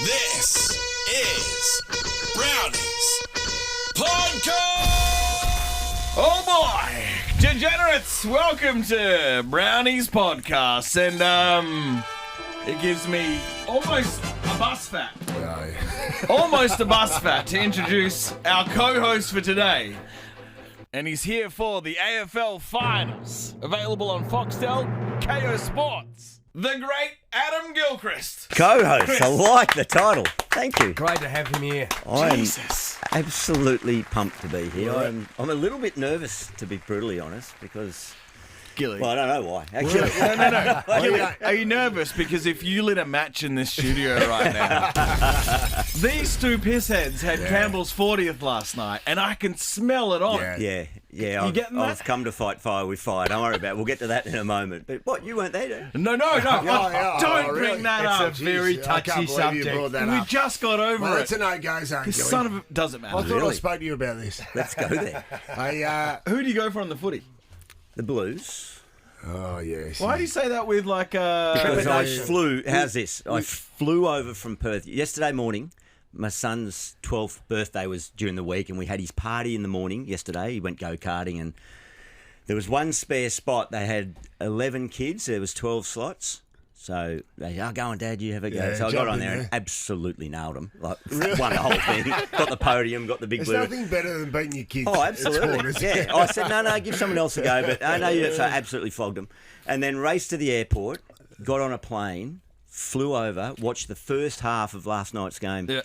This is Browny's Podcast! Oh boy! Degenerates, welcome to Browny's Podcast. And, it gives me almost a bus fat. Almost a bus fat to introduce our co-host for today. And he's here for the AFL Finals. Available on Foxtel, KO Sports. The great Adam Gilchrist. Co-host, I like the title. Thank you. Great to have him here. I'm absolutely pumped to be here. I'm a little bit nervous, to be brutally honest, because... Gilly. Well, I don't know why. Actually, No. Gilly, are you nervous? Because if you lit a match in this studio right now, these two pissheads had Campbell's 40th last night, and I can smell it on. Yeah. You getting that? I've come to fight fire with fire. Don't worry about it. We'll get to that in a moment. But what, you weren't there, dude? No. Don't bring that up. It's a very touchy subject. We just got over Well, it. it's a no-go zone, Gilly. Son of a... Doesn't matter. I thought I Really? spoke to you about this. Let's go there. Who do you go for on the footy? The Blues. Oh, yes. Why do you say that with like Because I Trepidation. flew... How's this? I flew over from Perth yesterday morning. My son's 12th birthday was during the week, and we had his party in the morning yesterday. He went go-karting, and there was one spare spot. They had 11 kids. There was 12 slots. So they said, go on, Dad, you have a go. Yeah, So I got jump on in there and there. absolutely nailed them. Like, won the whole thing. Got the podium, got the big There's blue. nothing better than beating your kids. Oh, at absolutely. sport, is it? Yeah. I said, no, give someone else a go. But I know you, so I absolutely flogged them. And then raced to the airport, got on a plane, flew over, watched the first half of last night's game. Yeah.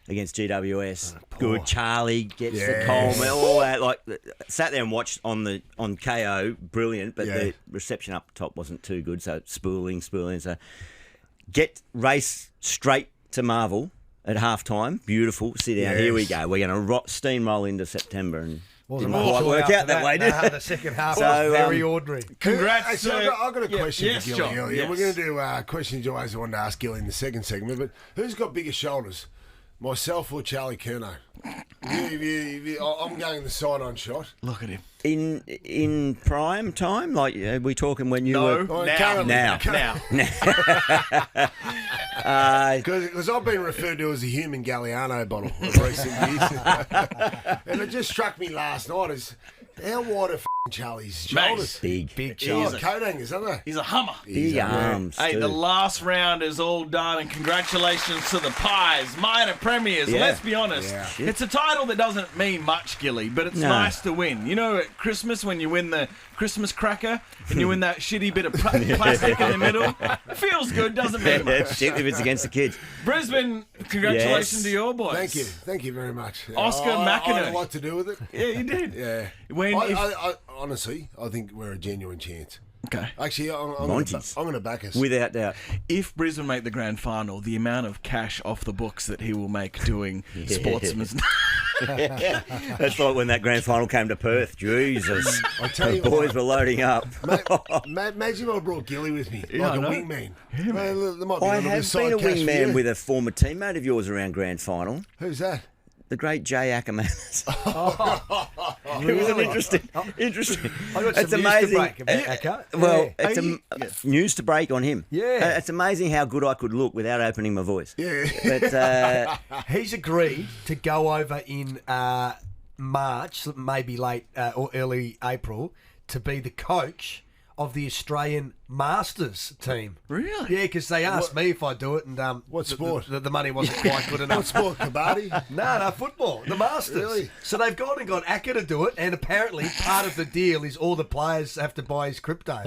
Against GWS. Good. Charlie gets the Yes. Coleman, all that. Like, sat there and watched on KO, brilliant, but Yeah. the reception up top wasn't too good, so spooling. So race straight to Marvel at halftime. Beautiful. Sit down. Yes. Here we go. We're going to steamroll into September, and Wasn't didn't much quite work after out that way, did it? The second half So, was very ordinary. Congrats. Hey, so I've got a question yes, for Gilly John, earlier. yes. We're going to do questions you always wanted to ask Gilly in the second segment, but who's got bigger shoulders, myself or Charlie Curnow? I'm going the side-on shot. Look at him. In prime time, like, are we talking when you No. were... Now. Because I've been referred to as a human Galliano bottle of recent years. And it just struck me last night as how wide are Charlie's shoulders? Big He's shoulders. coat hangers, aren't they? He's a hummer. Big arms, Hey, too. the last round is all done, and congratulations to the Pies, minor premiers. Yeah. Let's be honest, Yeah. it's a title that doesn't mean much, Gilly, but it's No. nice to win. You know, at Christmas when you win the Christmas cracker and you win that shitty bit of plastic in the middle, feels good, doesn't mean much. Shit, if it's against the kids. Brisbane, congratulations Yes. to your boys. Thank you very much. Oscar I McInerney. had a lot to do with it. Yeah, you did. Yeah. When Honestly, I think we're a genuine chance. Okay. Actually, I'm Monty's. going to back us. Without doubt. If Brisbane make the grand final, the amount of cash off the books that he will make doing sportsman's... That's like when that grand final came to Perth. Jesus. I tell you The boys what. were loading up. Imagine if I brought Gilly with me, Yeah, I like a know. wingman. Well, there might be a I little bit of have side been a cash for wingman you. with a former teammate of yours around grand final, Who's that? the great Jay Ackermanis. It was an interesting. I got It's some amazing. news to break about Acker. Well, Yeah. it's news to break on him. Yeah. It's amazing how good I could look without opening my voice. Yeah. But He's agreed to go over in March, maybe late or early April, to be the coach of the Australian Masters team. Really? Yeah, because they asked me if I'd do it, and What sport? The money wasn't quite good enough. What sport? Kabaddi? No, football. The Masters. Really? So they've gone and got Acker to do it, and apparently part of the deal is all the players have to buy his crypto.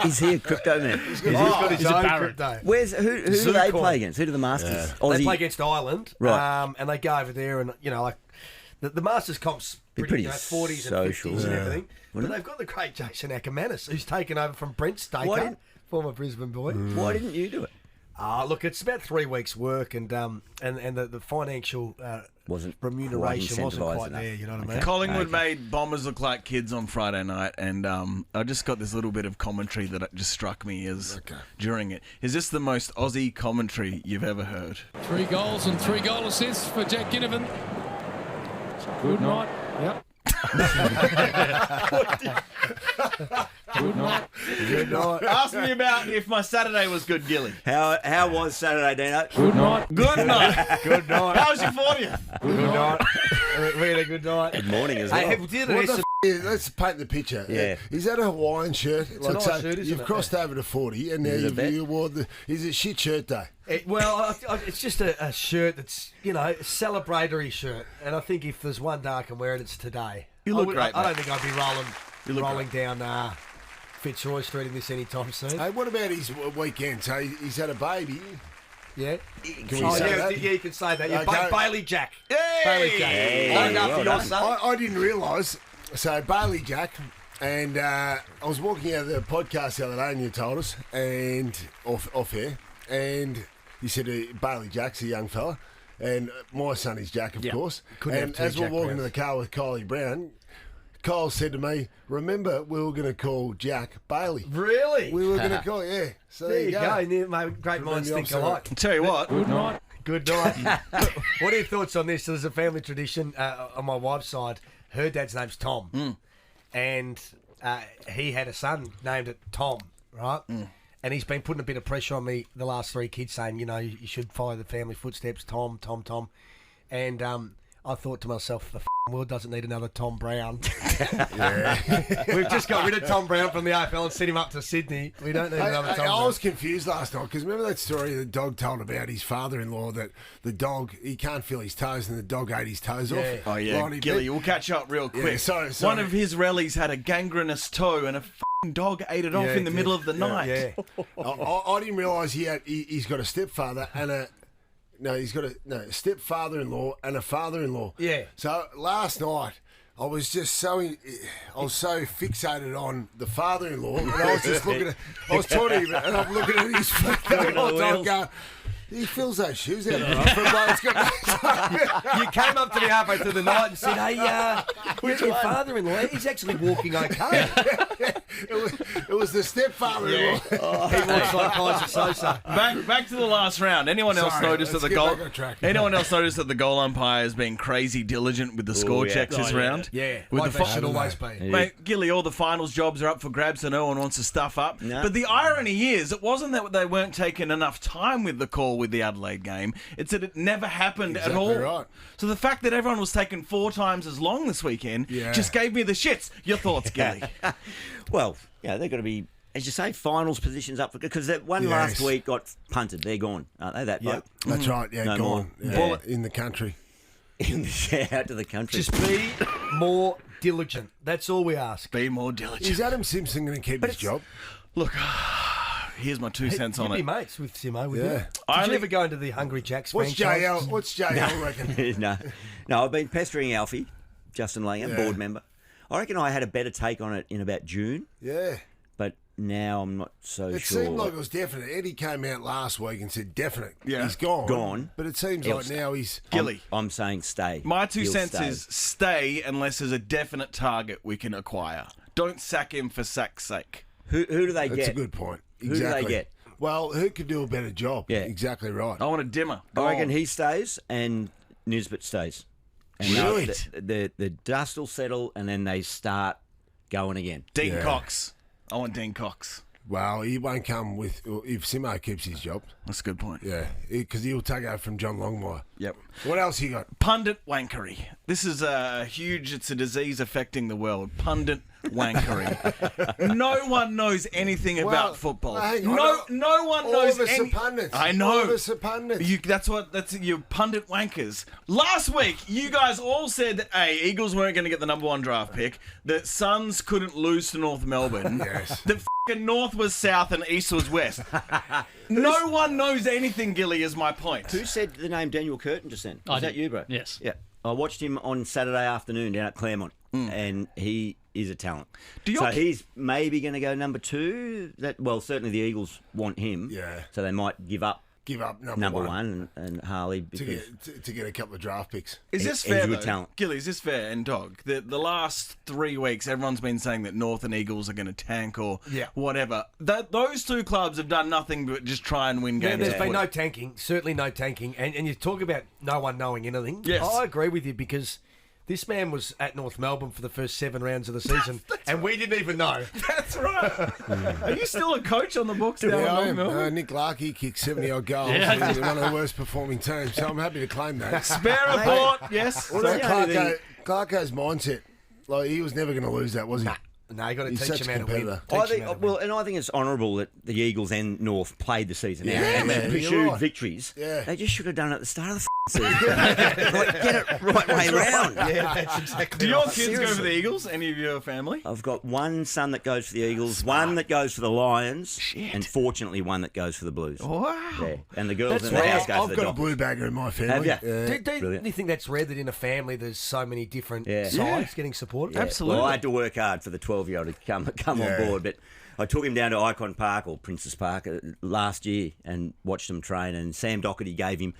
is he a crypto man? He's got his own crypto. Who do they Zoocoin. play against? Who do the Masters? They Aussie. play against Ireland, Right. and they go over there, and like the Masters comp's Pretty 40s social, and 50s and yeah. everything. But they've got the great Jason Ackermanis, who's taken over from Brent Staker, former Brisbane boy. Why didn't you do it? Look, it's about 3 weeks' work, and the financial remuneration wasn't incentivised quite enough. there. You know what I mean? Collingwood made Bombers look like kids on Friday night, and I just got this little bit of commentary that just struck me as during it. Is this the most Aussie commentary you've ever heard? 3 goals and 3 goal assists for Jack Ginnivan. Good night. Yep. Good night. Good night. Ask me about if my Saturday was good, Gilly. How was Saturday, Dino? Good night. Good night. Good night. How's your 40th? Good night. We had a good night. Good morning as well. Hey, we did What it. the let's paint the picture. Yeah. Is that a Hawaiian shirt? a nice shirt, isn't you've it? crossed over to 40, and now Is it a bet? you wore the. Is it shit shirt day? It's just a shirt that's, a celebratory shirt. And I think if there's one day I can wear it, it's today. You look great, I mate. don't think I'd be rolling down Fitzroy Street in this anytime soon. Hey, what about his weekend? So he's had a baby. Yeah. Can we say that? Yeah, you can say that. Yeah, Okay. Bailey Jack. Hey! Bailey Jack. Hey, Named after well your done. son. I didn't realise. So Bailey Jack, and I was walking out of the podcast the other day, and you told us, and off air, and you said Bailey Jack's a young fella, and my son is Jack, of course. Couldn't have And two as we're Jack walking to Browns. the car with Kylie Brown, Kyle said to me, "Remember, we were going to call Jack Bailey. Really? We were going to call, yeah. So there you go. Mate, great minds the think opposite. alike. Tell you what. Good night. Good night. What are your thoughts on this? So there's a family tradition on my wife's side. Her dad's name's Tom. And he had a son named it Tom, right? And he's been putting a bit of pressure on me the last 3 kids saying, you should follow the family footsteps, Tom. And I thought to myself, the world doesn't need another Tom Brown. We've just got rid of Tom Brown from the AFL and sent him up to Sydney. We don't need another Tom I Brown. was confused last night because remember that story the dog told about his father-in-law that the dog, he can't feel his toes and the dog ate his toes Yeah. off. Oh, yeah, Lonnie Gilly, Beck. we'll catch up real quick. sorry. One of his rallies had a gangrenous toe and a dog ate it off Yeah, in the it middle did. of the night. Yeah. I didn't realise he's got a stepfather and he's got a stepfather-in-law and a father-in-law. Yeah. So last night I was just so fixated on the father-in-law, and I was just looking at. I was talking to him, and I'm looking at his feet the whole time, going, he fills those shoes out. You came up to me halfway through the night and said, "Hey, your father-in-law, he's actually walking okay." It was the stepfather-in-law. He walks like Kaiser Sosa. Back to the last round. Anyone else Sorry, noticed that let's the get goal? back on track. Anyone else noticed that the goal umpire has been crazy diligent with the score yeah. checks this round? Yeah, with like the they fi- should always be. Mate, Gilly, all the finals jobs are up for grabs, so no one wants to stuff up. No. But the irony is, it wasn't that they weren't taking enough time with the call with the Adelaide game. It's that it never happened at Exactly all. right. So the fact that everyone was taking 4 times as long this weekend just gave me the shits. Your thoughts, Gilly? Well, they're going to be, as you say, finals positions up for because that one last Yes. week got punted. They're gone, aren't they? That bloke That's right. Yeah, No gone. more. Yeah, in the country. out to the country. Just be more diligent. That's all we ask. Be more diligent. Is Adam Simpson going to keep his job? Look, here's my 2 cents on You'd be it. mates with Simo, would Yeah. you? Did you ever go into the Hungry Jack's What's franchise? JL? What's JL reckon? no, I've been pestering Alfie, Justin Langham, Yeah. board member. I reckon I had a better take on it in about June, Yeah. but now I'm not so It sure. seemed like it was definite. Eddie came out last week and said definite. Yeah. He's gone. Gone. But it seems He'll like stay. now he's. Gilly. I'm saying stay. My 2 He'll cents stay. is stay unless there's a definite target we can acquire. Don't sack him for sack's sake. Who do they That's get? a good point. Who do Exactly. they get? Well, who could do a better job? Yeah. Exactly right. I want a dimmer. I reckon he stays and Nisbet stays. And Really? the dust will settle and then they start going again. Dean Yeah. Cox. I want Dean Cox. Well, he won't come with if Simo keeps his job. That's a good point. Yeah, because he'll take over from John Longmire. Yep. What else you got? Pundit wankery. This is huge. It's a disease affecting the world. Pundit wankery. No one knows anything about football. hang on. No one All knows of us any. are pundits. I know. All of us are pundits. That's you pundit wankers. Last week, you guys all said that Eagles weren't going to get the number 1 draft pick. That Suns couldn't lose to North Melbourne. Yes. That fucking North was South and East was West. No one knows anything. Gilly is my point. Who said the name Daniel Curtin just then? I Was that did. you, bro? Yes. Yeah. I watched him on Saturday afternoon down at Claremont, and he is a talent. Do So your- he's maybe going to go number 2. Certainly the Eagles want him. Yeah. So they might give up Give up number 1 and Harley to because get a couple of draft picks. Is this he's fair, a good though? talent. Gilly, is this fair? And Dog, the last 3 weeks, everyone's been saying that North and Eagles are going to tank or whatever. Those 2 clubs have done nothing but just try and win games. There's of been no footy. tanking, certainly no tanking. And you talk about no one knowing anything. Yes. I agree with you because This man was at North Melbourne for the first 7 rounds of the season, and we didn't even know. That's right. Are you still a coach on the books down Yeah, I in am. Melbourne? Nick Larkey kicked 70-odd goals. Yeah. He's one of the worst performing teams, so I'm happy to claim that. Spare a thought, yes. What about Clarko's mindset? Like, he was never going to lose that, was he? No, you got to He's teach such him a how to win. competitor. I think, I think it's honourable that the Eagles and North played the season out and man, pursued you're right. victories. Yeah. They just should have done it at the start of the season. Like, get it right way round. Yeah, that's exactly Do your right. kids go for the Eagles? Any of your family? I've got one son that goes for the Eagles, one that goes for the Lions, and fortunately one that goes for the Blues. Wow. Yeah. And the girls That's in the rare. house go I've for the got a Dockers. blue bagger in my family. Have you? Yeah. Do Brilliant. you think that's rare that in a family there's so many different Yeah. sides getting supported? Yeah. Absolutely. Well, I had to work hard for the 12-year-old to come on board, but I took him down to Icon Park or Princess Park last year and watched him train. And Sam Doherty gave him.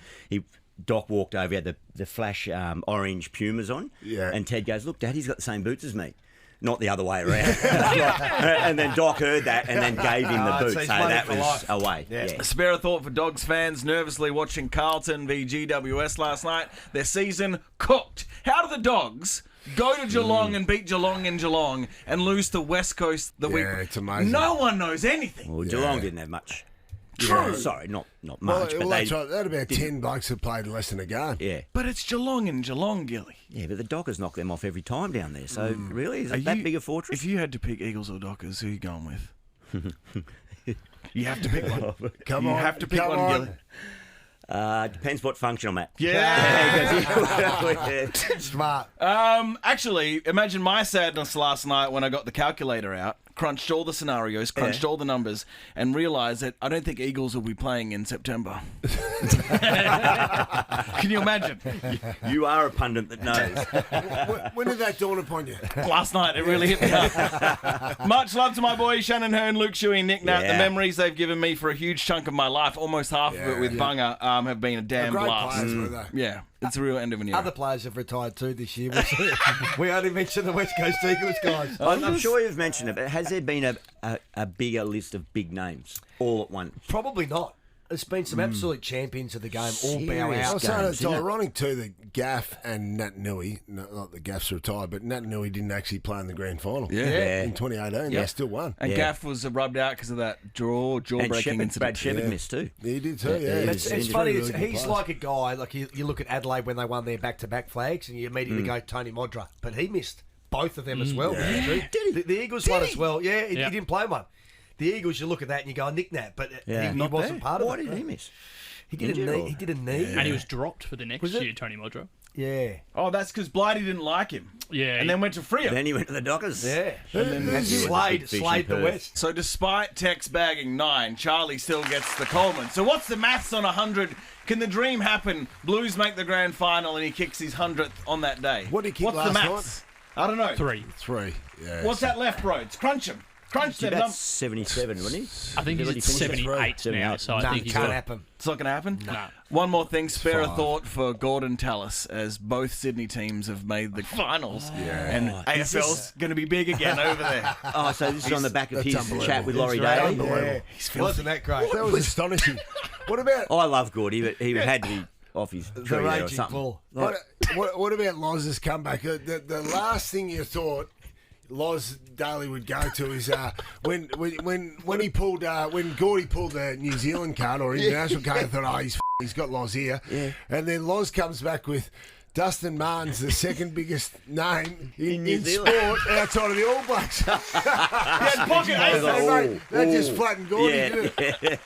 Doc walked over, he had the flash orange Pumas on, and Ted goes, "Look, Dad, he's got the same boots as me." Not the other way around. And then Doc heard that and then gave him the boots. so So he's waiting that for was life. away. Yeah. Yeah. Spare a thought for Dogs fans nervously watching Carlton v GWS last night. Their season cooked. How do the Dogs go to Geelong and beat Geelong in Geelong and lose to West Coast the week? it's amazing. No one knows anything. Well, Geelong didn't have much. True. Sorry, not Well, much, but that's they. right. They had about 10 blokes that played less than a game. Yeah, But it's Geelong and Geelong, Gilly. yeah, but the Dockers knocked them off every time down there. So really, is it that big a fortress? If you had to pick Eagles or Dockers, who are you going with? You have to pick one. Come You on. have to pick come one, on. Gilly. Depends what function I'm at. Yeah. Smart. Actually, imagine my sadness last night when I got the calculator out, crunched all the scenarios, crunched all the numbers, and realised that I don't think Eagles will be playing in September. Can you imagine? You are a pundit that knows. When did that dawn upon you? Last night, it really hit me up. Much love to my boys, Shannon Hearn, Luke Shuey, Nick Nat. The Yeah. memories they've given me for a huge chunk of my life, almost half of it with Bunga, have been a damn Great blast. players, were they? Yeah, it's a real end of an era. Other players have retired too this year. We only mentioned the West Coast Eagles guys. I'm sure you've mentioned it, but has there been a bigger list of big names all at once? Probably not. There's been some absolute champions of the game all bow Serious I out. was saying it's isn't it? ironic too that Gaff and Nat Nui, not that Gaff's retired, but Nat Nui didn't actually play in the grand final. Yeah. In 2018, they still won. And Yeah. Gaff was rubbed out because of that And jaw-breaking Shepard, incident. Brad Shepard missed too. He did too, Yeah, yeah. it's It's He's funny. really good He's players. like a guy. Like you look at Adelaide when they won their back-to-back flags, and you immediately go Tony Modra, but he missed both of them as well. Did he? The Eagles won as well. Yeah, he didn't play one. The Eagles, you look at that and you go, Nick Nat, but Yeah. he Not wasn't part of Why it. did he miss? He did a Injured knee. or- He did a knee. And he was dropped for the next Was it? year, Tony Modra. Yeah. Oh, that's because Blighty didn't like him. Yeah. And then went to Freo. Then he went to the Dockers. Yeah. And he was a big fish in Slayed the Perth. West. So despite Tex bagging 9, Charlie still gets the Coleman. So what's the maths on 100? Can the dream happen? Blues make the grand final and he kicks his 100th on that day. What did he kick What's last the maths? I don't know. 3. 3. Yeah. What's that left, Broads? Crunch him. Crunch He's them. about 77, wasn't he? I think he's Did he at finish it? 78 now, so I No, think he's can't got... happen. It's not going to happen? No. One more thing, spare a 5. thought for Gordon Tallis, as both Sydney teams have made the finals. And AFL's going to be big again over there. Oh, so this is on the back of his unbelievable. chat with It's Laurie right, Daly? unbelievable. Yeah. Wasn't that great? That was astonishing. What about I love Gordy, but he had to be off his The tree there or raging something. bull. what about Loz's comeback? The last thing you thought Loz Daly would go to is when he pulled when Gordy pulled the New Zealand card or international card. I thought, he's got Loz here, and then Loz comes back with Dustin Martin's the second biggest name in New Zealand. sport outside of the All Blacks. Pocket I ace. was like, Mate, that just flattened Gordy, didn't it?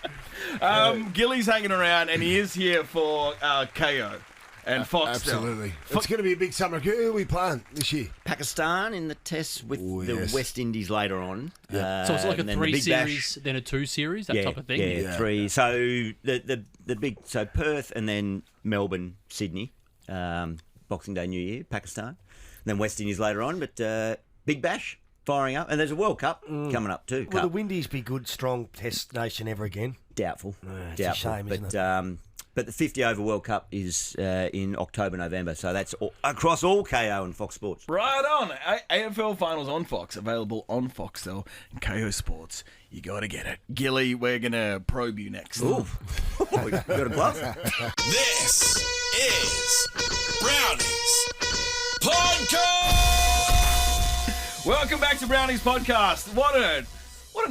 Gilly's hanging around, and he is here for KO and Fox. Absolutely. It's going to be a big summer. Who are we playing this year? Pakistan in the test with the yes. West Indies later on. So it's like a and then the 3 Big series, Bash. then a 2 series, that type of thing. Yeah, 3. So the big Perth and then Melbourne, Sydney, Boxing Day, New Year, Pakistan, and then West Indies later on. But Big Bash firing up, and there's a World Cup coming up too. Will the Cup. Windies be good, strong Test nation ever again? Doubtful. It's a Doubtful. shame, but, isn't but the 50 over World Cup is in October, November, so that's across all KO and Fox Sports. Right on. AFL finals on Fox, available on Foxtel and KO Sports. You got to get it. Gilly, we're going to probe you next. Ooh, we got a glove. This is Brownie's Podcast. Welcome back to Brownie's podcast. What an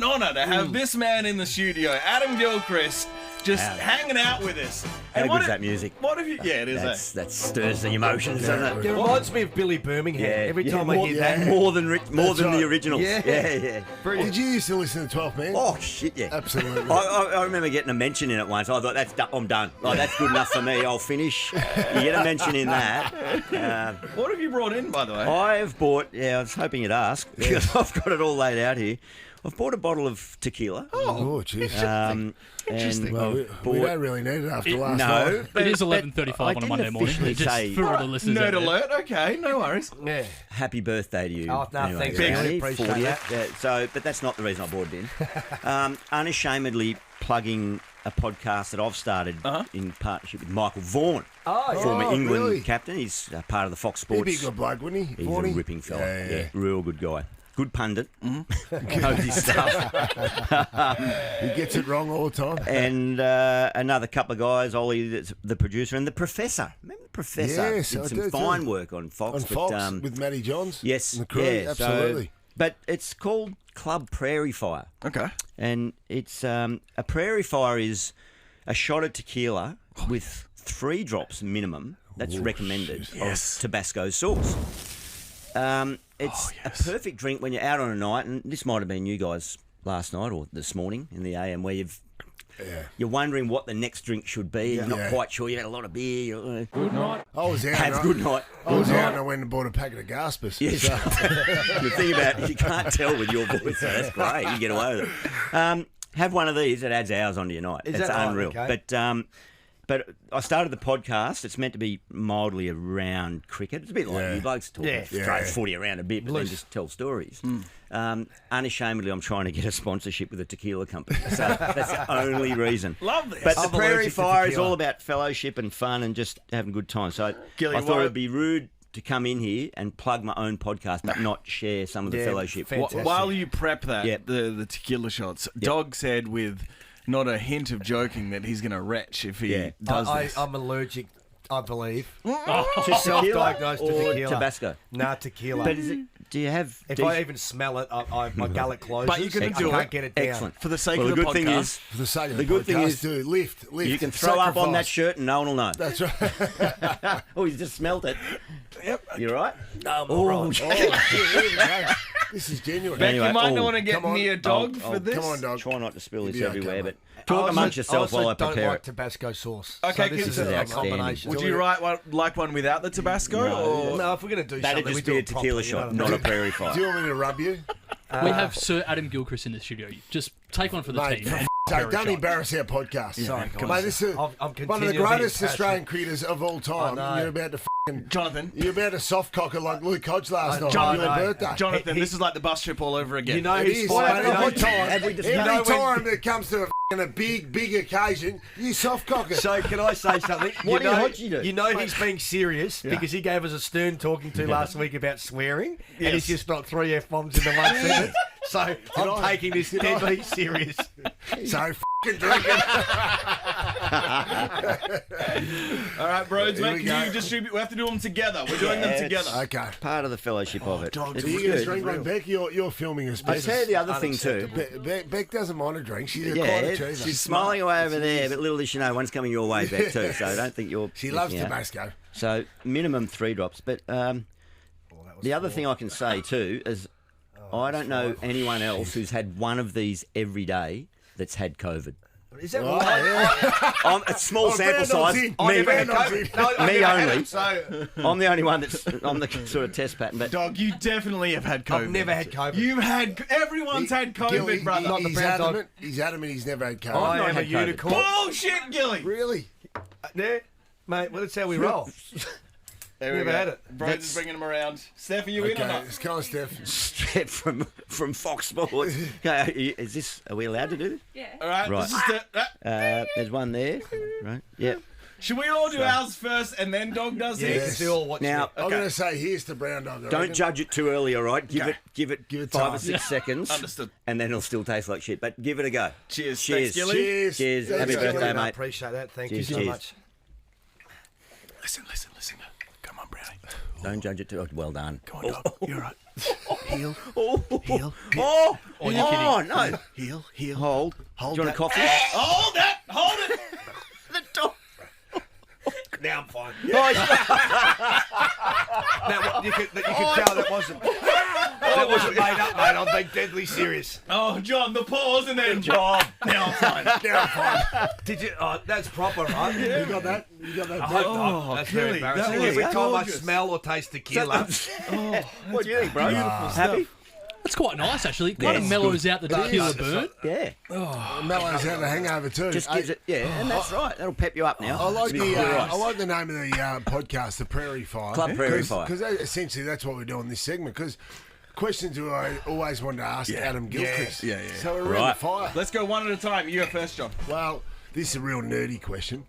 honour to have this man in the studio, Adam Gilchrist, just hanging out with us. How And good's that music? What have you? Yeah, it is. That stirs the emotions, doesn't It it? reminds me of Billy Birmingham. Every time I more, hear that. more than the originals. Yeah. yeah. Did you used to listen to 12 Man? Oh shit, yeah. Absolutely. I remember getting a mention in it once. I thought I'm done. Like, that's good enough for me. I'll finish. You get a mention in that. What have you brought in, by the way? I've bought. Yeah, I was hoping you'd ask because I've got it all laid out here. I've bought a bottle of tequila. Oh, jeez. Interesting. Well, we don't really need it after last night. It is 11:35 on a Monday morning. officially Just say- for all the listeners. Nerd out there. alert. Okay, no worries. Yeah. Happy birthday to you. Oh, no, anyway, thanks, Brownie, Gilly. Appreciate 40th. Yeah, but that's not the reason I bought it in. Unashamedly plugging a podcast that I've started in partnership with Michael Vaughan, former England really? captain. He's part of the Fox He'd be a Sports. good bloke, wouldn't he? He's Vaughnie? a ripping fella. Yeah. Real good guy. Good pundit. Knows his stuff. He gets it wrong all the time. And another couple of guys, Ollie, that's the producer, and the professor. Remember the professor? Yes, did I some do, fine too. work on Fox. On but, Fox with Matty Johns. yes, And the crew. yeah, Absolutely. but it's called Club Prairie Fire. Okay. And it's a prairie fire is a shot of tequila with 3 drops minimum. That's recommended of Tabasco sauce. It's a perfect drink when you're out on a night, and this might have been you guys last night or this morning in the AM, where you're wondering what the next drink should be. You're not quite sure. You had a lot of beer. Good night. I was out. Have a good night. I was out and I went and bought a packet of Gaspers. Yes. So, The thing about it, you can't tell with your voice, so that's great. You get away with it. Have one of these. It adds hours onto your night. It's that right? unreal. Okay. But I started the podcast. It's meant to be mildly around cricket. It's a bit like you blokes talk, throw footy around a bit, but then just tell stories. Unashamedly, I'm trying to get a sponsorship with a tequila company. So that's the only reason. Love this. But the I'm Prairie allergic to Fire is tequila. all about fellowship and fun and just having a good time. So Gilly, I thought why- it'd be rude to come in here and plug my own podcast, but not share some of the fellowship. fantastic. While you prep that, Yep. the tequila shots, Dog said with not a hint of joking that he's going to retch if he does this. I'm allergic, I believe. To Self-diagnosed to or tequila. Tabasco. Nah, tequila. But is it? Do you have? if I even smell it, my gullet closes. But you can do I it. can't get it down. Excellent. For the sake well, of the the good thing podcast. is, for the sake of The the good thing podcast, is do lift. you can throw up on that Sacrifice. shirt and no one will know. That's right. Oh, you just smelled it. Yep. You right? No, I'm all right. Oh, shit, here we go. This is genuine. Beck, Anyway, you might not want to get come on. near Dog for this. Come on, Dog. Try not to spill this You'll be everywhere, okay, but talk amongst yourself I while I also prepare don't like it. Tabasco sauce. Okay, so this is good. a Outstanding. combination. Would you like one without the Tabasco? Or? No, if we're going to do That'd something, we just do be a it tequila properly, shot, you know not what a prairie Do fire. you want me to rub you? We have Sir Adam Gilchrist in the studio. Just take one for the Mate, team. for and sake, prairie don't shot. embarrass our podcast. Sorry, guys. Mate, this is I'm one of the continuing to be greatest passionate. Australian critters of all time. I know. You're about to Jonathan. you're about to soft cocker like Luke Hodge last night John- on your I know. birthday. Jonathan, He- this is like the bus trip all over again. You know It who's is, fighting? mate. Every You know- time, Have we discussed- every You know when- time that comes to a big occasion, you soft cocker. So can I say something? What do you Hodgie do? You know he's being serious because he gave us a stern talking to last week about swearing, and he's just got 3 F-bombs in the one sentence. So I'm taking this deadly serious. So f***ing drink it. All right, bros, Here mate, we can go. you distribute? We have to do them together. We're doing them together. Okay. Part of the fellowship of it. dogs, It's Are you going to good. drink one, Beck? You're filming us. I tell you the other thing too. Beck doesn't mind a drink. She's quite a Yeah, achiever. she's smiling away over there, but little does she know one's coming your way back too. So I don't think you're. She loves missing out. Tabasco. So minimum 3 drops. But the other thing I can say too is I don't know anyone else who's had one of these every day that's had COVID. Is that Oh, right? yeah. It's small sample Brandon's size. in. Me, I never had COVID. No, I've me never had only. it, so I'm the only one that's on the sort of test pattern. But Dog, you definitely have had COVID. I've never had COVID. You've had. Everyone's had COVID, Gilly, brother. Not the he's brown dog. adamant. He's adamant he's never had COVID. I not am a had COVID. unicorn. Bullshit, Gilly. Really? Yeah, mate. Well, that's how we roll. There we Never go. had it. Bros is bringing him around. Steph, are you in or Okay, not? it's kind of Steph. straight from Fox Sports. Okay, is this? Are we allowed to do this? All right. Right. This is the, There's one there. Right. Yep. should we all do ours first and then Dog does Yeah, his? because they all watch Now, me. I'm going to say here's the brown dog. I don't reckon. judge it too early. All right. Give Okay. it 5 time. or 6 seconds. Understood. And then it'll still taste like shit. But give it a go. Cheers. Cheers. Thanks, Gilly. Cheers. Cheers. Thanks, Happy Gilly. birthday, I mate. appreciate that. Thank Cheers, you so cheers. much. Listen. Come Come on, Brownie. Don't judge it too. Well done. Come on, dog. You're right. Heel. Heel. Oh, Oh, you're kidding. no. Heel. Hold. Hold Do you want a that. coffee? Hold it. Hold it. The dog. Now I'm fine. Oh, Now, you could tell that wasn't made up, mate. I'm being deadly serious. Oh, John, the pause and then job. now I'm fine. Now I'm fine. Did you? Oh, that's proper, right? You got that? You got that? I hope not. That's very Gilly, that embarrassing. was Every time I gorgeous. smell or taste tequila, What do you think, bro? Happy? That's quite nice, actually. It kind of it's mellows out the tequila is. burn. Yeah. Mellows out the hangover too. Just gives it. Yeah, and that's right. That'll pep you up now. I like It's the really I nice. like the name of the podcast, the Prairie Fire. Club Prairie Fire. Because essentially that's what we're doing this segment. Because questions I always wanted to ask Adam Gilchrist. Yeah. So we're around Right. the fire. Let's go one at a time. You go first, John. Well, this is a real nerdy question.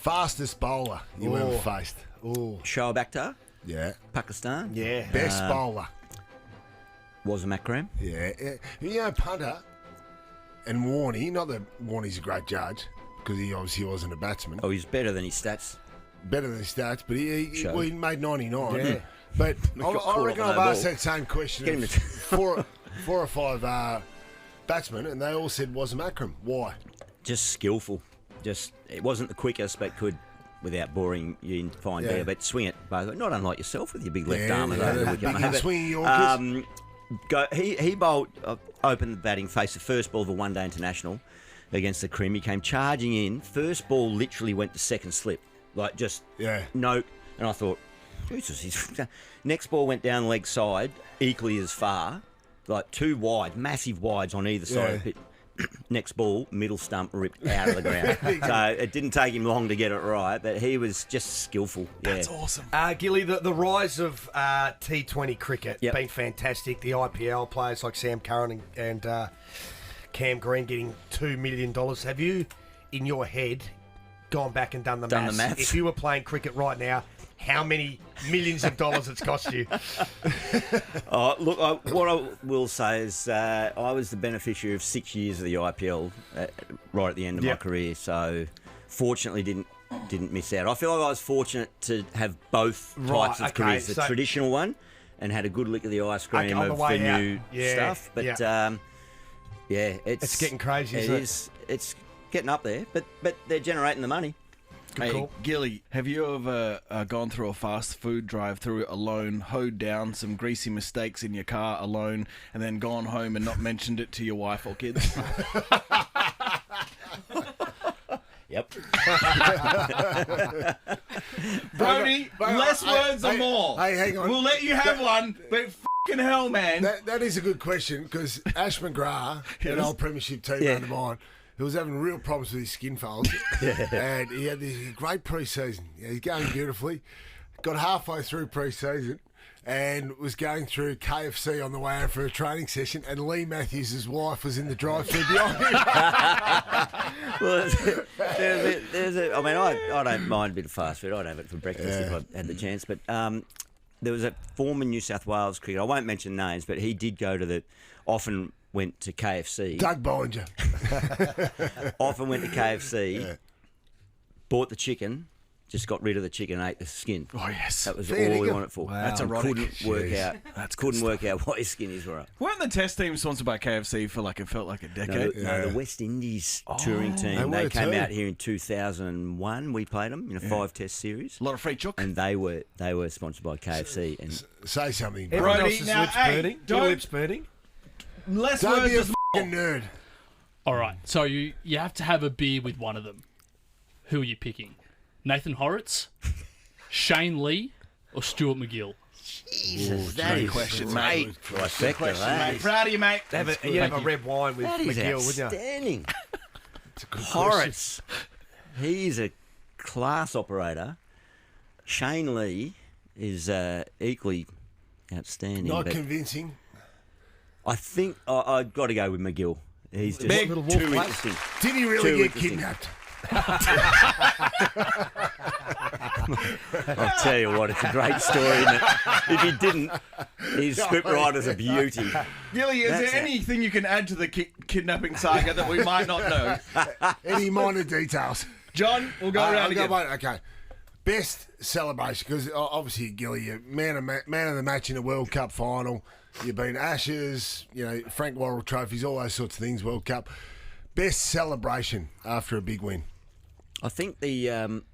Fastest bowler you ever faced? Shoaib Akhtar, Yeah. Pakistan. yeah. Best bowler. Was a Makram. Yeah. You know, punter and Warney. Not that Warney's a great judge because he obviously wasn't a batsman. Oh, he's better than his stats. Better than his stats, but he Show. made 99. Yeah. But got I caught reckon up I've on that asked ball. that same question Get him of to- four or five batsmen, and they all said was Akram. Why? Just skillful. Just it wasn't the quickest, but could, without boring you in fine better, but swing it both. Not unlike yourself with your big left arm. yeah, over the the wicket, big mate. But, swinging Yorkers. he bowled, opened the batting, faced the first ball of the one-day international against the Crim. He came charging in. First ball literally went to second slip, like just no. And I thought, Jesus. Next ball went down the leg side, equally as far, like two wide, massive wides on either side of the pit. Next ball, middle stump ripped out of the ground. So it didn't take him long to get it right, but he was just skillful. Yeah. That's awesome. Gilly, the rise of T20 cricket Yep. been fantastic. The IPL players like Sam Curran and Cam Green getting $2 million. Have you, in your head, gone back and done the maths? If you were playing cricket right now, how many millions of dollars it's cost you? Look, what I will say is I was the beneficiary of 6 years of the IPL right at the end of my career, so fortunately didn't miss out. I feel like I was fortunate to have both types of careers, the traditional one, and had a good lick of the ice cream of the new stuff. But it's getting crazy, isn't it? It's getting up there, but they're generating the money. Hey, Cool. Gilly, have you ever gone through a fast food drive-through alone, hoed down some greasy mistakes in your car alone, and then gone home and not mentioned it to your wife or kids? Yep. Brownie, less words or more. Hey, hang on. We'll let you have one, but f***ing hell, man. That is a good question because Ash McGrath, an old premiership team mate of mine, who was having real problems with his skin folds, and he had this great pre-season. He's going beautifully. Got halfway through pre-season and was going through KFC on the way out for a training session, and Lee Matthews' wife was in the drive-through behind him. Well, I don't mind a bit of fast food. I'd have it for breakfast if I had the chance. But there was a former New South Wales cricketer, I won't mention names, but he did go to often went to KFC. Doug Bollinger. Often went to KFC, bought the chicken, just got rid of the chicken, ate the skin. Oh, yes. That was Fair all we dinkum. wanted for. Wow. That's And erotic. couldn't work out. Couldn't work out what his skinnies were up. Weren't the test team sponsored by KFC for it felt like a No, decade? no, the West Indies touring team. they They were came too. out here in 2001. We played them in a 5-test series, A lot of free chook. and they were sponsored by KFC. And Say something. Everyone Brody, else's now, lips hey, burning. don't- Your lips burning. Less Don't words be a is f***ing nerd. All right, so you have to have a beer with one of them. Who are you picking? Nathan Horrocks, Shane Lee, or Stuart McGill? Jesus, that great is question, great. mate. Trifecta, question, that mate. is- Proud of you, mate. You have a red wine with That is McGill, wouldn't you? outstanding. It's a good Horrocks, he's a class operator. Shane Lee is equally outstanding. Not but convincing. I think I've got to go with McGill. He's just Big too wolf mate. interesting. Did he really Too get interesting. kidnapped? I'll tell you what, it's a great story, isn't it? If he didn't, his scriptwriter's a beauty. Gilly, is That's there it. anything you can add to the kidnapping saga that we might not know? Any minor details? John, we'll go around I'll go, again. mate, okay. Best celebration, because obviously, Gilly, you're man of the match in a World Cup final. You've been Ashes, Frank Worrell trophies, all those sorts of things, World Cup. Best celebration after a big win. I think the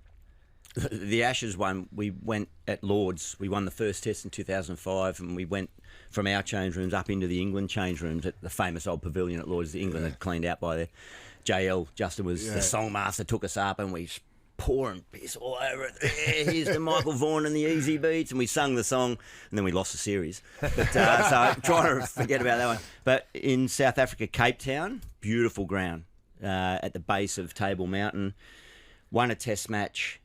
Ashes one, we went at Lords. We won the first test in 2005, and we went from our change rooms up into the England change rooms at the famous old pavilion at Lords. The England had cleaned out by the JL. Justin was the songmaster, took us up, and we pouring piss all over it. Here's to Michael Vaughan and the Easy Beats, and we sung the song, and then we lost the series. But so I'm trying to forget about that one. But in South Africa, Cape Town, beautiful ground at the base of Table Mountain. Won a test match,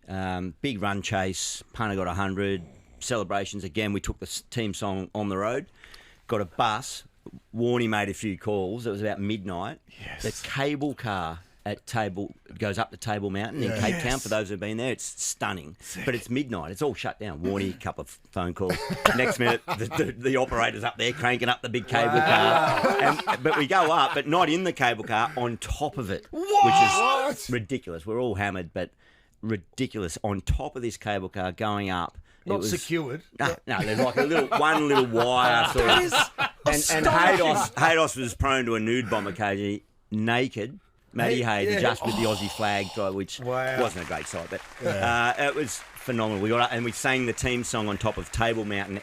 big run chase, punter got 100, celebrations again. We took the team song on the road, got a bus. Warney made a few calls. It was about midnight. Yes. The cable car at goes up to Table Mountain in Cape Town. For those who've been there, it's stunning. But it's midnight. It's all shut down. Warney, a couple of phone calls. Next minute, the operator's up there cranking up the big cable car. But we go up, but not in the cable car, on top of it, which is ridiculous. We're all hammered, but ridiculous. On top of this cable car going up. Not secured. No, there's like one little wire sort of. And Haydos was prone to a nude bomb occasionally, naked. Mathew Hayden, just with the Aussie flag, which wasn't a great sight, but it was phenomenal. We got up and we sang the team song on top of Table Mountain,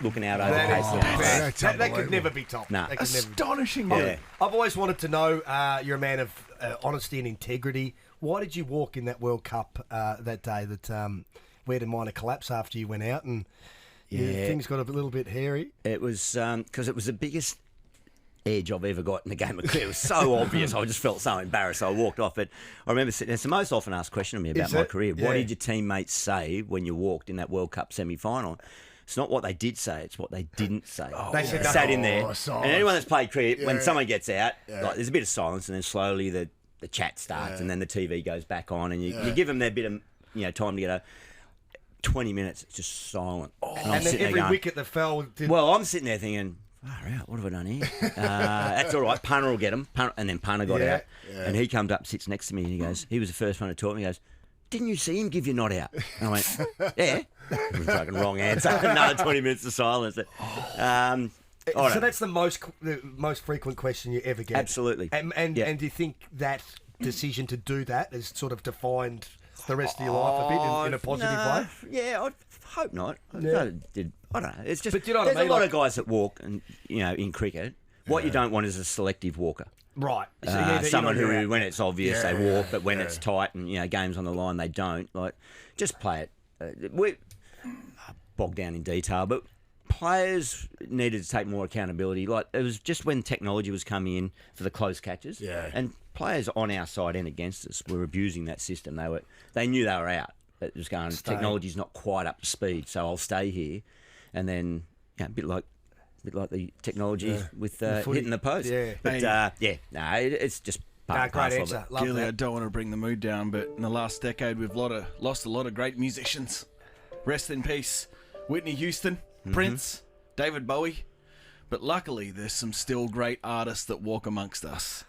looking out over Casey. That could never be topped. No. Astonishing. Yeah. I've always wanted to know, you're a man of honesty and integrity. Why did you walk in that World Cup that day that we had a minor collapse after you went out and things got a little bit hairy? It was because it was the biggest edge I've ever got in the game of cricket. It was so obvious. I just felt so embarrassed. So I walked off it. I remember sitting there. It's the most often asked question of me about my career. What did your teammates say when you walked in that World Cup semi-final? It's not what they did say, it's what they didn't say. They said sat in there. And anyone that's played cricket, when Yeah. someone gets out, like, there's a bit of silence, and then slowly the chat starts, and then the TV goes back on, and you give them their bit of time to get a 20 minutes. It's just silent. And then every wicket that fell... Well, I'm sitting there thinking, far out, what have I done here? That's all right. Punter will get him. And then Punter got out. Yeah. And he comes up, sits next to me, and he was the first one to talk to me. He goes, didn't you see him give you not out? And I went, yeah. It was a fucking wrong answer. Another 20 minutes of silence. So that's the most frequent question you ever get? Absolutely. And do you think that decision to do that has sort of defined the rest of your life a bit in a positive way? Yeah, I hope not. Yeah. I don't know. It's just But you know what I there's mean? a lot of guys that walk, and in cricket, what you don't want is a selective walker. Right. So Someone who, when it's obvious, they walk, but when yeah. it's tight and games on the line, they don't. Like, just play it. We bogged down in detail, but players needed to take more accountability. Like, it was just when technology was coming in for the close catches, and players on our side and against us were abusing that system. They knew they were out. It was going, technology's not quite up to speed, so I'll stay here, and then a bit like the technology with hitting the post. Yeah. But it's just part and great parcel answer. of it. Love Gilly, I that. don't want to bring the mood down, but in the last decade, we've lost a lot of great musicians. Rest in peace, Whitney Houston, Prince, David Bowie. But luckily, there's some still great artists that walk amongst us.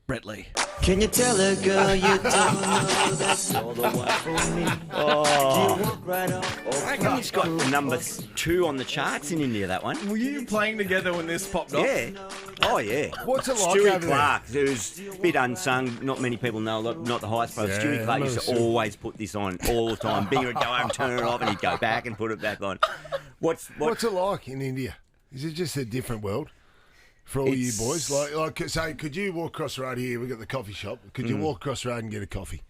Brett Lee. Can you tell a girl you don't know that's all the one for me? Oh, You walk right off. I reckon it's got number 2 on the charts in India, that one. Were you playing together when this popped off? Yeah. Oh, yeah. What's it like Stewie over there? Clark, who's a bit unsung, not many people know, not the highest pro. Stewie Clark used to always put this on all the time. Binger would go home, turn it off, and he'd go back and put it back on. What's it like in India? Is it just a different world for all you boys? Like, say, could you walk across the road here? We've got the coffee shop. Could you walk across the road and get a coffee?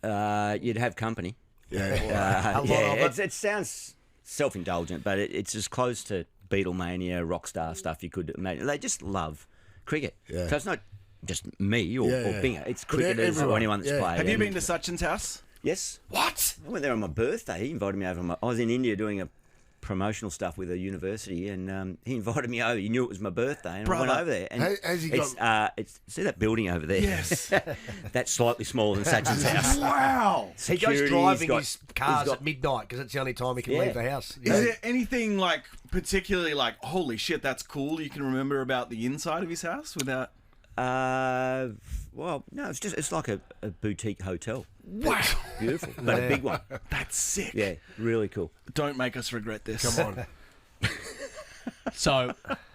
You'd have company. Yeah. It sounds self-indulgent, but it's as close to Beatlemania, rock star stuff you could imagine. They just love cricket. Yeah. So it's not just me or Binger. It's But cricketers or everyone. anyone that's played. Have you And- been to Sachin's house? Yes. What? I went there on my birthday. He invited me over. I was in India doing a promotional stuff with a university, and he invited me over. He knew it was my birthday, and I went over there. And Has he see that building over there? Yes. That's slightly smaller than Sachin's house. Wow. He goes Security, driving he's his cars he's got- at midnight because it's the only time he can Yeah. leave the house. Is there anything particularly holy shit, that's cool you can remember about the inside of his house without... Well, no, it's like a boutique hotel. Wow. Beautiful, but a big one. That's sick. Yeah, really cool. Don't make us regret this. Come on. So,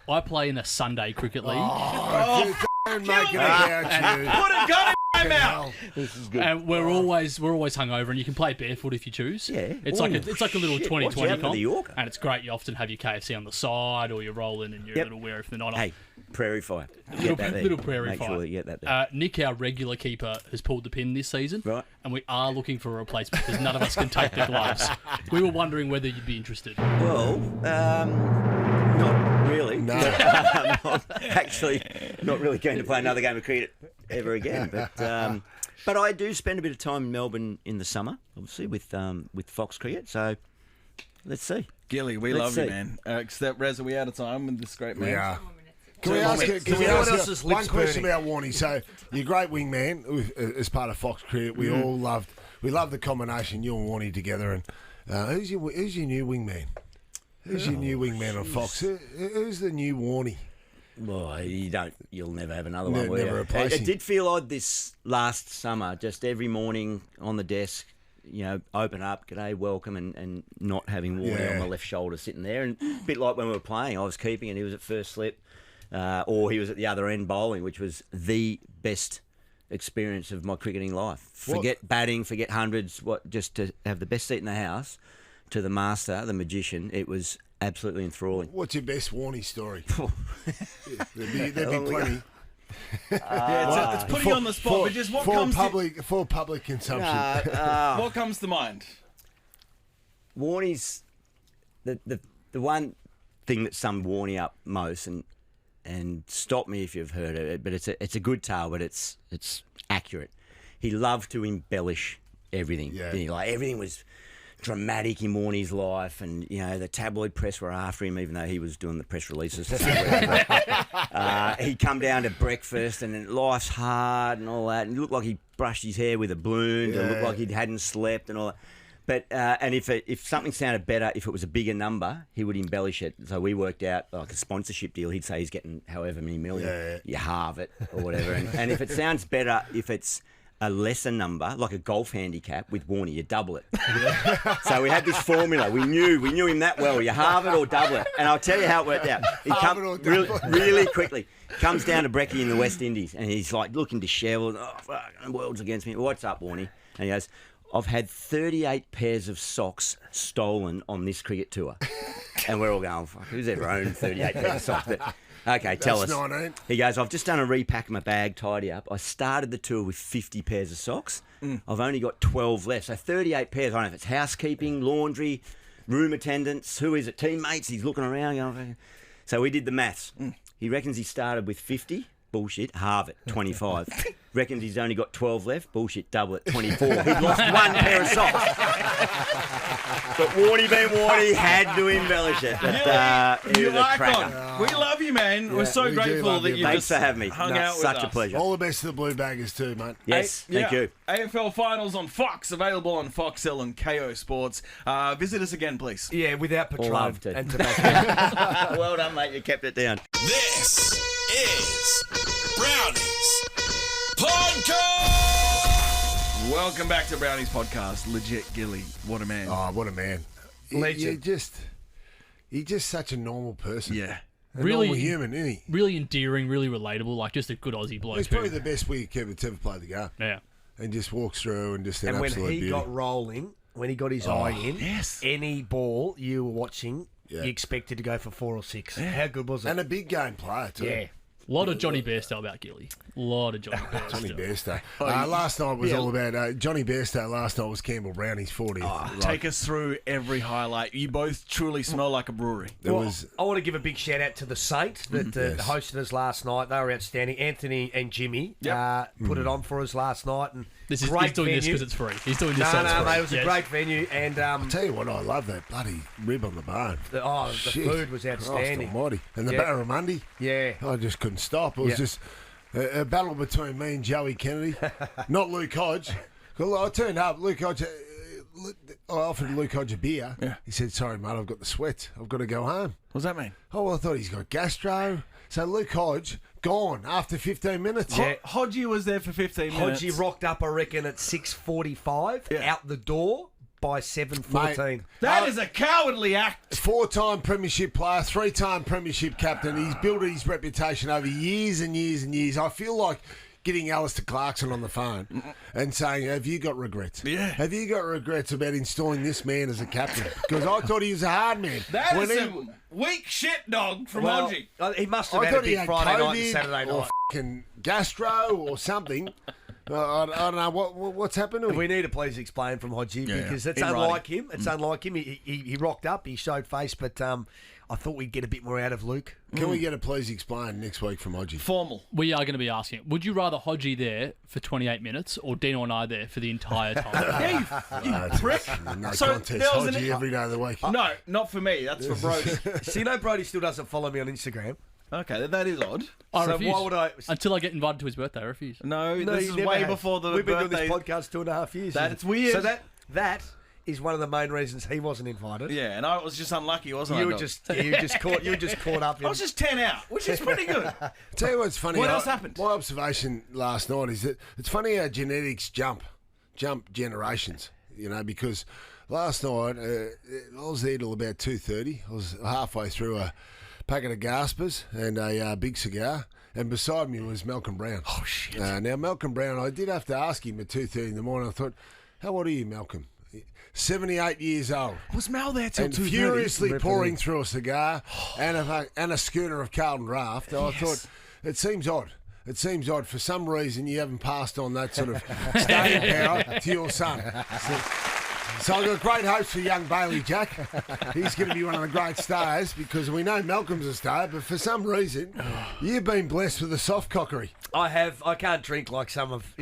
I play in a Sunday cricket league. Don't make it about you. Put a gun in my mouth. This is good. And we're always hungover, and you can play barefoot if you choose. Yeah. it's like a little Shit, 2020 watch out for comp, the Yorker. and it's great. You often have your KFC on the side, or you're rolling and you're Yep. a little wary if they're not on. Hey, prairie fire. Little- Get that there. little prairie Make fire. sure you get that there. Nick, our regular keeper, has pulled the pin this season, Right. and we are looking for a replacement because none of us can take the gloves. We were wondering whether you'd be interested. Well, not really. No. I'm actually not really going to play another game of cricket ever again. But I do spend a bit of time in Melbourne in the summer, obviously, with Fox Cricket. So let's see. Gilly, we Let's love see. you, man. Except, Rez, are we out of time with this great man? We are. Can we Two ask more you, minutes. can we What ask else you is one lips question burning? about Warnie? So you're a great wingman as part of Fox Cricket. We all loved the combination you and Warnie together. And who's your new wingman? Who's your new wingman on Fox? Who's the new Warnie? Boy, you'll never have another Ne- one. will never you? replace It him. did feel odd this last summer, just every morning on the desk, open up, g'day, welcome, and not having Warnie Yeah. on my left shoulder sitting there. And a bit like when we were playing, I was keeping and he was at first slip, or he was at the other end bowling, which was the best experience of my cricketing life. Forget batting, forget hundreds, just to have the best seat in the house, to the master, the magician, it was absolutely enthralling. What's your best Warnie story? There'd be plenty. Yeah, it's putting you on the spot, but just what comes for public consumption. what comes to mind? Warnie's the one thing that summed Warnie up most, and stop me if you've heard of it, but it's a good tale, but it's accurate. He loved to embellish everything. Yeah. Didn't he? Like everything was dramatic in Warnie's life, and the tabloid press were after him, even though he was doing the press releases. He'd come down to breakfast, and then life's hard and all that, and it looked like he brushed his hair with a balloon. It looked like he hadn't slept and all that. But and if something sounded better, if it was a bigger number, he would embellish it. So we worked out like a sponsorship deal. He'd say he's getting however many million. Yeah. You halve it or whatever. And if it sounds better, if it's a lesser number, like a golf handicap with Warnie, you double it. So we had this formula. We knew him that well. You halve it or double it. And I'll tell you how it worked out. He Halve it or double it. really quickly comes down to Brekkie in the West Indies, and he's like looking dishevelled. Oh, fuck, the world's against me. What's up, Warnie? And he goes, I've had 38 pairs of socks stolen on this cricket tour. And we're all going, fuck, who's ever owned 38 pairs of socks? But, okay, tell That's us. 19. He goes, I've just done a repack of my bag, tidy up. I started the tour with 50 pairs of socks. I've only got 12 left. So 38 pairs. I don't know if it's housekeeping, laundry, room attendants. Who is it? Teammates. He's looking around. Going, so we did the maths. He reckons he started with 50. Bullshit. Halve it. 25. Reckons he's only got 12 left. Bullshit. Double it. 24. He'd lost one pair of socks. But Warnie being Warnie had to embellish it. But it You was a cracker. icon. We love you, man. We're so we do grateful love that you. you Thanks just for having me. hung out with Such us. a pleasure. All the best to the Blue Baggers too, mate. Yes, thank you. AFL Finals on Fox, available on Foxtel and KO Sports. Visit us again, please. Yeah, without Patron Loved it. and tobacco. Well done, mate. You kept it down. This is Brownie's Podcast. Welcome back to Brownie's Podcast. Legit Gilly. What a man. Oh, what a man! Legend. He's just such a normal person. Yeah. A Really- normal human, isn't he? Really endearing, really relatable, like just a good Aussie bloke. He's who- probably the best wicketkeeper to ever play the game, yeah. and just walks through and just an And when absolute he beauty. got rolling, when he got his eye in, yes. any ball you were watching, Yeah. you expected to go for 4 or 6. How good was it? And a big game player too. yeah. A lot of Johnny Bairstow about Gilly. A lot of Johnny Bairstow. Johnny Bairstow. Last night was all about Johnny Bairstow. Last night was Campbell Brownie's 40. Take us through every highlight. You both truly smell like a brewery. There Well, was I want to give a big shout out to the Saint that Yes. hosted us last night. They were outstanding. Anthony and Jimmy put it on for us last night, and He's great doing this venue. because it's free. He's doing this No, so it's free. mate, it was Yes. a great venue, and tell you what, I love that bloody rib on the bone. the Shit. food was Christ outstanding. almighty. And the Yeah. barramundi. Yeah. I just couldn't stop. It was Yeah. just a battle between me and Joey Kennedy, not Luke Hodge. Well, I turned up. Luke Hodge. I offered Luke Hodge a beer. Yeah. He said, "Sorry, mate, I've got the sweats. I've got to go home." What does that mean? Oh, well, I thought he's got gastro. So Luke Hodge, gone after 15 minutes. Yeah. Hodgie was there for 15 minutes. Hodgie rocked up, I reckon, at 6:45, out the door by 7:14. That is a cowardly act. 4-time premiership player, 3-time premiership captain. He's built his reputation over years and years and years. I feel like getting Alistair Clarkson on the phone and saying, have you got regrets? Yeah. Have you got regrets about installing this man as a captain? Because I thought he was a hard man. That When is he- some weak shit, dog, from Well, Hodgie. he must have I had a thought he big had Friday night and COVID Saturday or night. fucking gastro or something. I don't know what's happened to him. We need to please explain from Hodgie because it's In unlike him. It's unlike him. He rocked up, he showed face, but I thought we'd get a bit more out of Luke. Can we get a please explain next week from Hodgie? Formal. We are going to be asking, would you rather Hodgie there for 28 minutes or Dino and I there for the entire time? Yeah, you prick. No So contest, there was Hodgie, every day of the week. No, not for me. That's for Brody. So you know Brody still doesn't follow me on Instagram. Okay, that is odd. I So refuse. why would I- Until I get invited to his birthday, I refuse. No, No, this you is never way have. before the We've been birthday. doing this podcast 2.5 years. That's weird. So that is one of the main reasons he wasn't invited. Yeah, and I was just unlucky, wasn't I? You were dog? just caught up in. I was just 10 out, which is pretty good. Tell you what's funny. What else happened? My observation last night is that it's funny how genetics jump generations. You know, because last night I was there till about 2:30. I was halfway through a packet of Gaspers and a big cigar, and beside me was Malcolm Brown. Oh, shit. Now Malcolm Brown, I did have to ask him at 2:30 in the morning. I thought, how old are you, Malcolm? 78 years old. Was Mal there till And 2:30? furiously pouring through a cigar and a schooner of Carlton Draft. I thought, it seems odd. It seems odd. For some reason, you haven't passed on that sort of staying power to your son. So I've got great hopes for young Bailey Jack. He's going to be one of the great stars because we know Malcolm's a star, but for some reason, you've been blessed with a soft cockery. I have. I can't drink like some of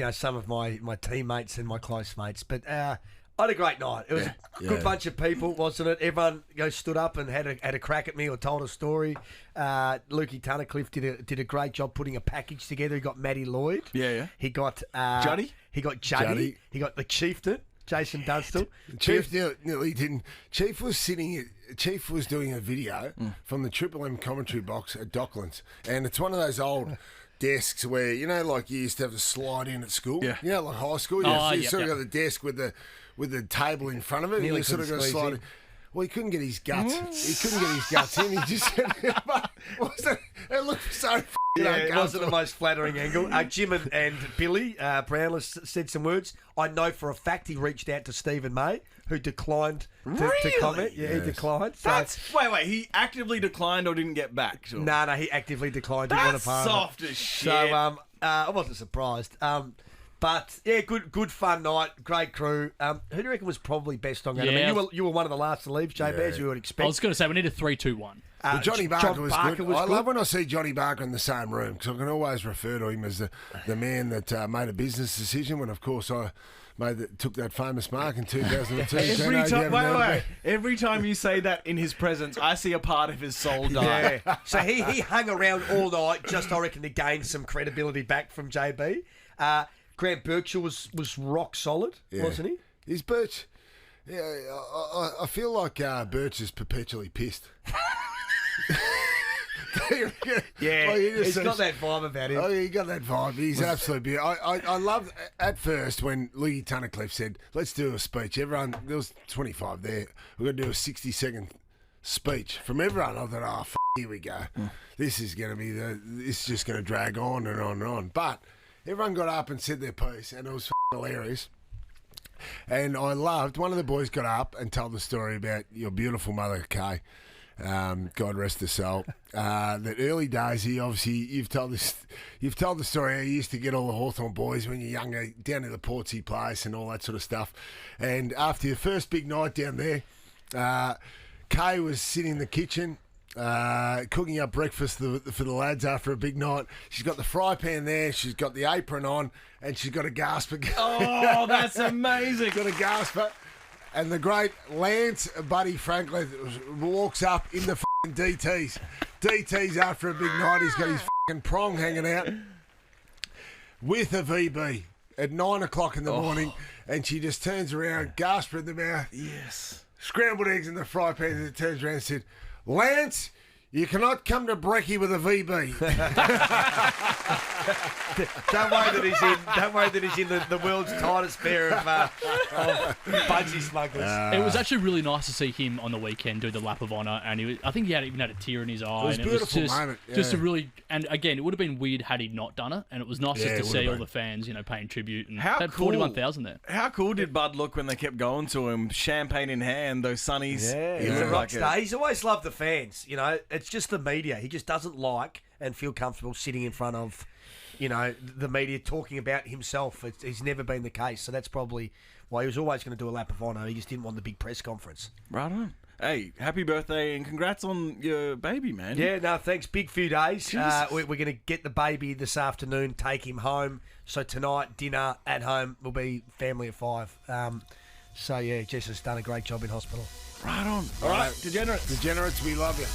my teammates and my close mates, but I had a great night. It was a good bunch of people, wasn't it? Everyone stood up and had a crack at me or told a story. Lukey Tunnicliffe did a great job putting a package together. He got Matty Lloyd. Yeah. He got Juddy? He got Juddy. Juddy. He got the Chieftain, Jason Dunstall. Chief nearly didn't. Chief was doing a video from the Triple M commentary box at Docklands, and it's one of those old desks where like you used to have to slide in at school. Yeah. Like high school. You sort of got the desk with the table in front of it, Nearly and you sort of got to couldn't slide squeeze in. Well, he couldn't get his guts. He couldn't get his guts in. He just it looked so Yeah, it wasn't the uncomfortable. most flattering angle. Jim and Billy Brownless said some words. I know for a fact he reached out to Stephen May, who declined to comment. Yeah, he declined. So, Wait, he actively declined or didn't get back? Sure. no, he actively declined. Didn't want That's to part of it. soft as shit. So I wasn't surprised. But yeah, good fun night, great crew. Who do you reckon was probably best on that? I Yeah. mean, you were one of the last to leave, JB, as you would I expect. was going to say we need a 3-2-1. Well, Johnny Barker John was Barker good. was I good. love when I see Johnny Barker in the same room because I can always refer to him as the man that made a business decision when, of course, I took that famous mark in 2002. Every time you say that in his presence, I see a part of his soul die. Yeah. So he hung around all night, just I reckon to gain some credibility back from JB. Grant Berkshire was rock solid, wasn't he? Is Birch? Yeah, I feel like Birch is perpetually pissed. Yeah, Like, he just he's says- got that vibe about him. Oh, yeah, he got that vibe. He's absolutely beautiful. I loved at first when Luke Tunnicliffe said, let's do a speech. Everyone, there was 25 there. We're going to do a 60-second speech from everyone. I thought, here we go. This is going to be this is just going to drag on and on and on. But everyone got up and said their piece, and it was hilarious. And I loved, one of the boys got up and told the story about your beautiful mother, Kay. God rest her soul. That early days, you've told the story how you used to get all the Hawthorn boys when you're younger down to the Portsea place and all that sort of stuff. And after your first big night down there, Kay was sitting in the kitchen cooking up breakfast for the lads after a big night. She's got the fry pan there, she's got the apron on, and she's got a gasper. Oh, that's amazing. Got a gasper. And the great Lance Buddy Franklin walks up in the f***ing DTs. DTs after a big night. He's got his f***ing prong hanging out with a VB at 9 o'clock in the morning. And she just turns around, gasper in the mouth. Yes. Scrambled eggs in the fry pan, and it turns around and said, Lance, You cannot come to Brekkie with a VB. Don't worry that he's in the world's tightest pair of Bugsy smugglers. It was actually really nice to see him on the weekend do the lap of honour, and I think he even had a tear in his eye. It was a beautiful just, moment. Just a yeah. really, and again, it would have been weird had he not done it, and it was nice Yeah, just it to see would've all been. the fans, paying tribute, and How had cool. 41,000 there. How cool did Bud look when they kept going to him, champagne in hand, those sunnies? Yeah, He he's a looked rock like star. He's always loved the fans. It's just the media. He just doesn't like and feel comfortable sitting in front of, the media talking about himself. He's never been the case. So that's probably why he was always going to do a lap of honour. He just didn't want the big press conference. Right on. Hey, happy birthday and congrats on your baby, man. Yeah, no, thanks. Big few days. Jesus. We're going to get the baby this afternoon, take him home. So tonight, dinner at home will be family of 5. So, yeah, Jess has done a great job in hospital. Right on. All right, Degenerates. Degenerates, we love you.